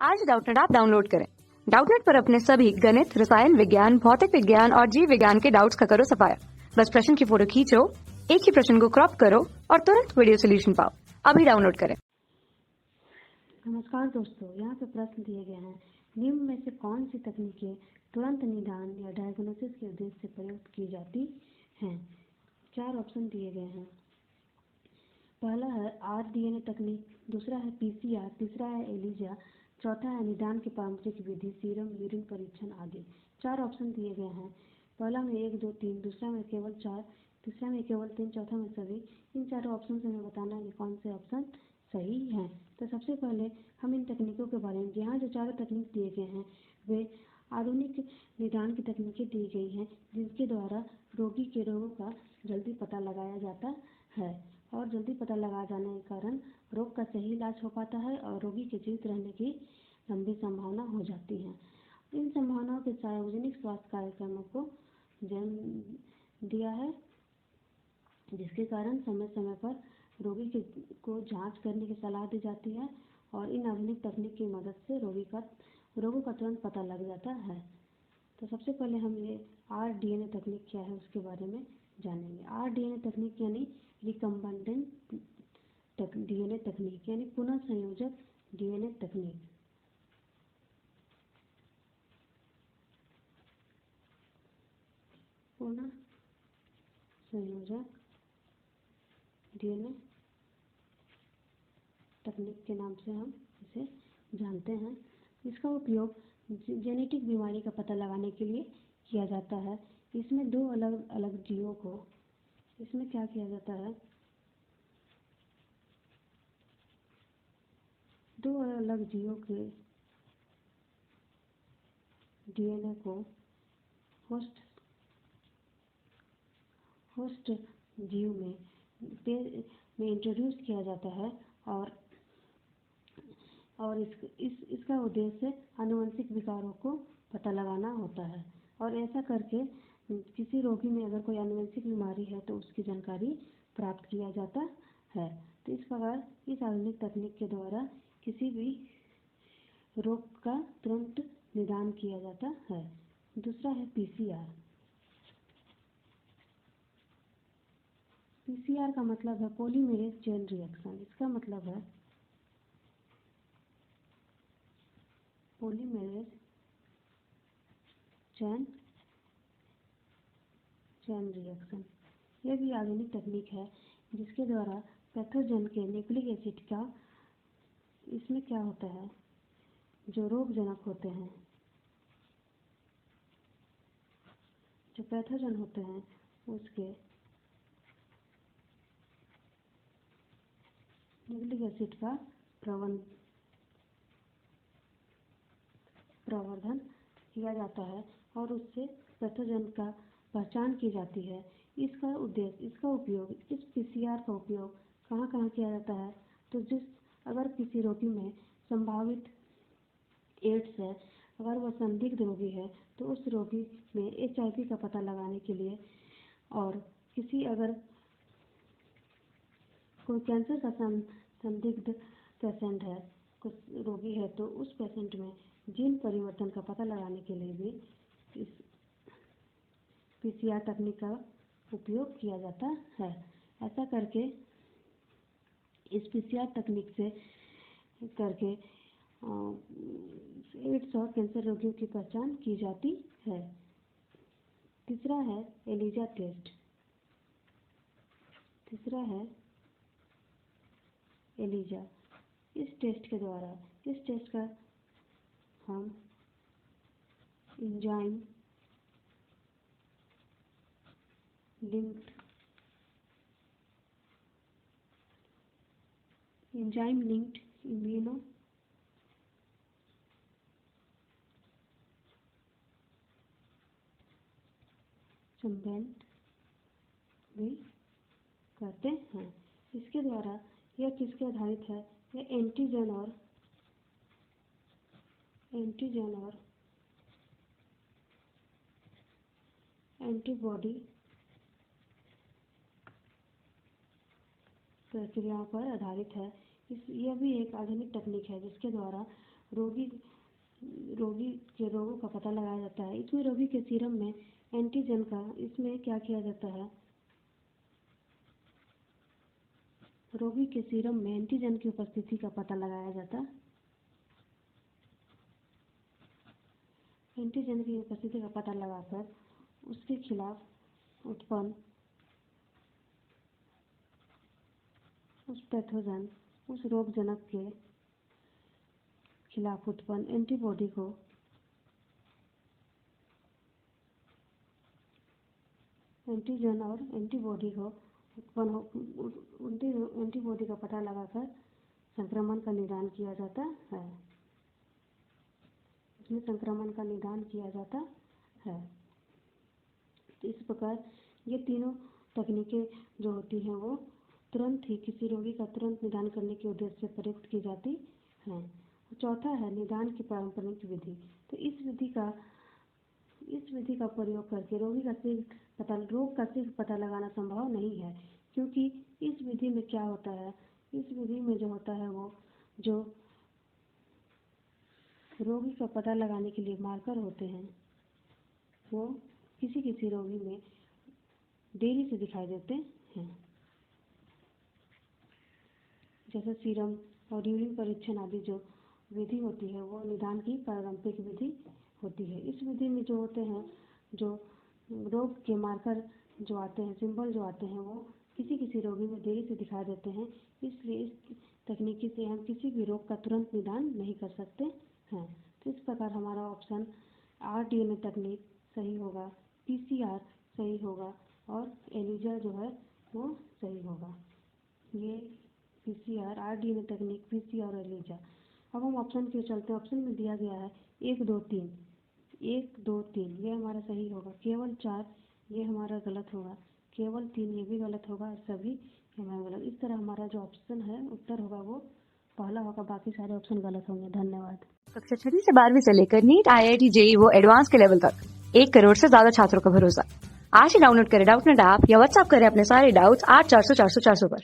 आज डाउटनेट आप डाउनलोड करें। डाउटनेट पर अपने सभी गणित, रसायन विज्ञान, भौतिक विज्ञान और जीव विज्ञान के डाउट्स का करो सफाया। बस प्रश्न की फोटो खींचो, एक ही प्रश्न को क्रॉप करो और तुरंत वीडियो सोल्यूशन पाओ। अभी डाउनलोड करें। नमस्कार दोस्तों, यहाँ पे प्रश्न दिए गए हैं। निम्न में से कौन सी तकनीकें तुरंत निदान या डायग्नोसिस के उद्देश्य से प्रयुक्त की जाती हैं? 4 ऑप्शन दिए गए हैं। पहला है आरडीएनए तकनीक, दूसरा है पीसीआर, तीसरा है एलिजा, चौथा है निदान की पारंपरिक विधि, सीरम, यूरिन परीक्षण आदि। 4 ऑप्शन दिए गए हैं। पहला में 1, 2, 3, दूसरा में केवल 4, तीसरा में केवल 3, चौथा में सभी। इन चारों ऑप्शन से हमें बताना है कि कौन से ऑप्शन सही हैं। तो सबसे पहले हम इन तकनीकों के बारे में, यहाँ जो चारों तकनीक दिए गए हैं वे आधुनिक निदान की तकनीकें दी गई हैं, जिनके द्वारा रोगी के रोगों का जल्दी पता लगाया जाता है और जल्दी पता लगा जाने के कारण रोग का सही इलाज हो पाता है और रोगी के जीवित रहने की लंबी संभावना हो जाती है। इन संभावनाओं के सार्वजनिक स्वास्थ्य कार्यक्रमों को जन्म दिया है, जिसके कारण समय समय पर रोगी को जांच करने की सलाह दी जाती है और इन आधुनिक तकनीक की मदद से रोगों का तुरंत पता लग जाता है। तो सबसे पहले हम ये आरडीएनए तकनीक क्या है उसके बारे में जानेंगे। आरडीएनए तकनीक यानी रिकम्बिनेंट डीएनए तकनीक यानी पुनः संयोजक डीएनए तकनीक। पुनः संयोजक डीएनए तकनीक के नाम से हम इसे जानते हैं। इसका उपयोग जेनेटिक बीमारी का पता लगाने के लिए किया जाता है। इसमें दो अलग अलग जीवों को इसमें क्या किया जाता है, दो अलग जीवों के डीएनए को होस्ट जीव में इंट्रोड्यूस किया जाता है और इसका उद्देश्य आनुवंशिक विकारों को पता लगाना होता है और ऐसा करके किसी रोगी में अगर कोई आनुवंशिक बीमारी है तो उसकी जानकारी प्राप्त किया जाता है। तो इस प्रकार इस आधुनिक तकनीक के द्वारा किसी भी रोग का तुरंत निदान किया जाता है। दूसरा है पीसीआर। पीसीआर का मतलब है पॉलीमेरेज चेन रिएक्शन। इसका मतलब है पॉलीमेरेज चेन रिएक्शन। यह भी आधुनिक तकनीक है जिसके द्वारा पैथोजन के न्यूक्लिक एसिड का, इसमें क्या होता है, जो रोगजनक होते हैं, जो पैथोजन होते हैं उसके न्यूक्लिक एसिड का प्रवर्धन किया जाता है और उससे पैथोजन का पहचान की जाती है। इसका उपयोग इस पीसीआर का उपयोग कहाँ कहाँ किया जाता है, तो अगर किसी रोगी में संभावित एड्स है, अगर वह संदिग्ध रोगी है तो उस रोगी में HIV का पता लगाने के लिए, और अगर कोई कैंसर का संदिग्ध पेशेंट है, कुछ रोगी है, तो उस पेशेंट में जीन परिवर्तन का पता लगाने के लिए भी इस पीसीआर तकनीक का उपयोग किया जाता है। ऐसा करके इस पीसीआर तकनीक से करके एड्स और कैंसर रोगियों की पहचान की जाती है। तीसरा है एलिजा टेस्ट। इस टेस्ट का हम एंजाइम लिंक्ड इम्यूनो संबंध भी करते हैं। इसके द्वारा यह किसके आधारित है, यह एंटीजन और एंटीबॉडी प्रक्रियाओं पर आधारित है। यह भी एक आधुनिक तकनीक है जिसके द्वारा रोगी रोगी के रोगों का पता लगाया जाता है। इसमें रोगी के सीरम में एंटीजन का इसमें क्या किया जाता है? रोगी के सीरम में एंटीजन की उपस्थिति का पता लगाया जाता है। एंटीजन की उपस्थिति का पता लगाकर उसके खिलाफ उत्पन्न उस पैथोजन उस रोगजनक के खिलाफ उत्पन्न एंटीबॉडी को एंटीजन और एंटीबॉडी को एंटीबॉडी का पता लगाकर संक्रमण का निदान किया जाता है। इसमें संक्रमण का निदान किया जाता है। तो इस प्रकार ये तीनों तकनीकें जो होती हैं वो तुरंत ही किसी रोगी का तुरंत निदान करने के उद्देश्य से प्रयुक्त की जाती हैं। चौथा है निदान की पारंपरिक विधि। तो इस विधि का प्रयोग करके रोग का शीघ्र पता लगाना संभव नहीं है, क्योंकि इस विधि में क्या होता है, इस विधि में जो होता है वो जो रोगी का पता लगाने के लिए मार्कर होते हैं वो किसी रोगी में देरी से दिखाई देते हैं। जैसे सीरम और यूरिन परीक्षण आदि जो विधि होती है वो निदान की पारंपरिक विधि होती है। इस विधि में जो होते हैं जो रोग के मार्कर जो आते हैं, सिंबल जो आते हैं वो किसी रोगी में देरी से दिखा देते हैं। इसलिए इस तकनीकी से हम किसी भी रोग का तुरंत निदान नहीं कर सकते हैं। तो इस प्रकार हमारा ऑप्शन RDNA तकनीक सही होगा, PCR सही होगा और एलिजा जो है वो सही होगा। ये PCR, RDNA तकनीक, PCR और एलिजा। अब हम ऑप्शन के चलते हैं। ऑप्शन में दिया गया है 1, 2, 3, 1, 2, 3 ये हमारा सही होगा। केवल 4 ये हमारा गलत होगा। केवल 3 ये भी गलत होगा और सभी हमारा गलत। इस तरह हमारा जो ऑप्शन है उत्तर होगा वो पहला होगा, बाकी सारे ऑप्शन गलत होंगे। धन्यवाद। कक्षा 6 से 12वीं से लेकर नीट, IIT, JEE वो एडवांस के लेवल तक 1 करोड़ से ज्यादा छात्रों का भरोसा। आज ही डाउनलोड करें डाउटनेट ऐप या व्हाट्सएप करें अपने सारे डाउट्स 8400 400 400 पर।